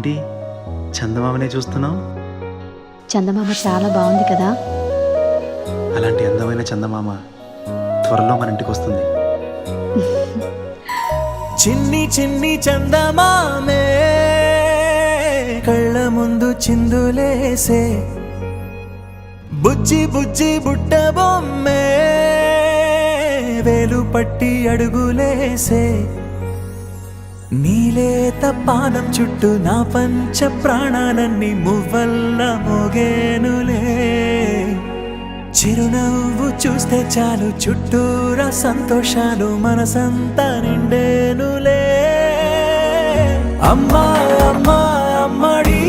ఏంటి చందమామనే చూస్తున్నావు? చందమామ చాలా బాగుంది కదా. అలాంటి అందమైన చందమామ త్వరలో మన ఇంటికి వస్తుంది. చిన్ని చిన్ని చందమామే కళ్ళ ముందు చిందులేసే, బుజ్జి బుజ్జి బుట్ట బొమ్మే వేలు పట్టి అడుగులేసే, నీలేత పానం చుట్టూ నా పంచ ప్రాణాలన్నీ మువ్వల్ల మోగేనులే, చిరునవ్వు చూస్తే చాలు చుట్టూరా సంతోషాలు మనసంతా నిండేనులే. అమ్మా అమ్మా అమ్మడి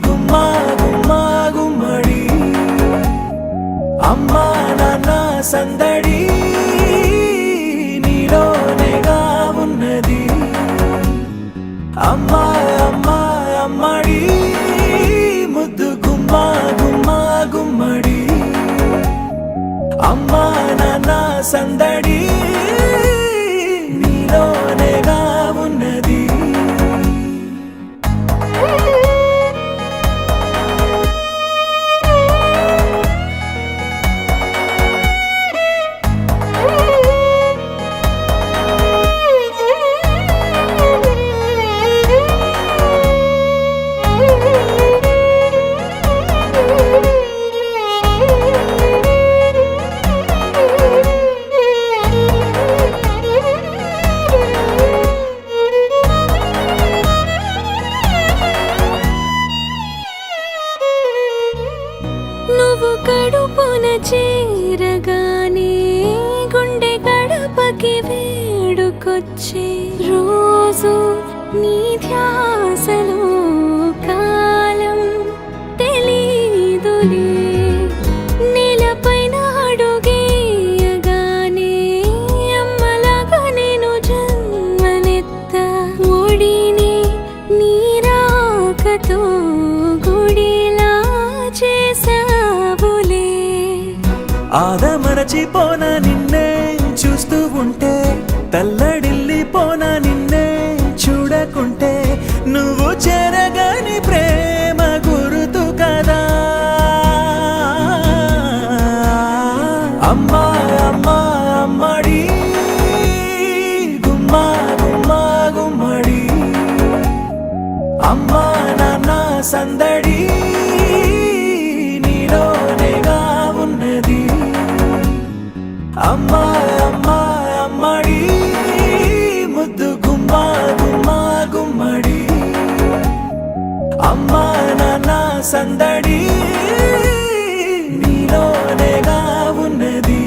గుమ్మా గుమ్మా గుమ్మడి, అమ్మా నాన్న సందడి నీలోనేగా ఉన్నది. అమ్మా అమ్మా అమ్మడి ముద్దు గుమ్మా గుమ్మా గుమ్మడి, అమ్మా నాన్న సందడి నీలోనేగా ఉన్నది. నువ్వు కడుపున చేరగానే గుండె గడపకి వేడుకొచ్చే, రోజు నీ ధ్యాసలో కాలం తెలీదులే, నేలపైన అడుగేయగానే అమ్మలాగా నేను జన్మనెత్త, ఒడిని నీ రాకతో గుడిలా చేసావులే. ఆదమరచిపోనా నిన్నే చూస్తూ ఉంటే, తల్లడిల్లిపోనా నిన్నే చూడకుంటే, నువ్వు చెరగని ప్రేమ గురుతు కదా. అమ్మా అమ్మా అమ్మడి గుమ్మా గుమ్మా గుమ్మడి, అమ్మా నాన్న సందడి నీలోనేగా ఉన్నది. అమ్మా అమ్మా అమ్మడి ముద్దు గుమ్మా గుమ్మా గుమ్మడి, అమ్మా నాన్న సందడి నీలోనేగా ఉన్నది.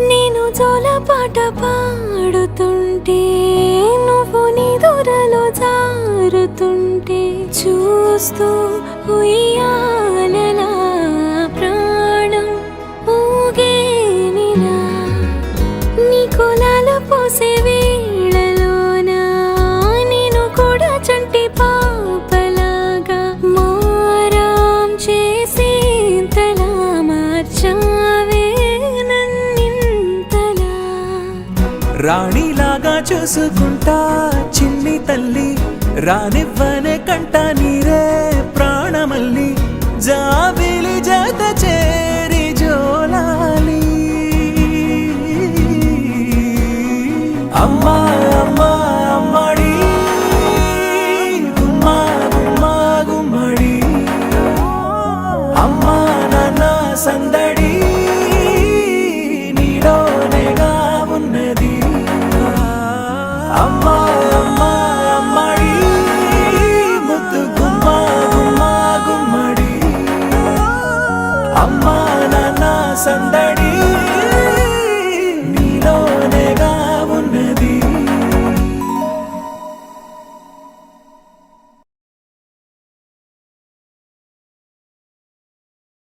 నేను జోలపాట పాడుతుంటే, నువ్వు నీ దూరలో జారుతుంటే, చూస్తూ ఉయ్యాలలా ప్రాణం ఊగేనిలా, నీ కులాల పోసే వేళలోనా నేను కూడా చంటి పాపలాగా మారాం చేసేంతలా మార్చావే. రాణిలాగా చూసుకుంటా చిన్ని తల్లి, రానివ్వనే కంట నీరే ప్రాణమల్లి, జాబిలి జత చేరి జోలాలి. అమ్మా అమ్మా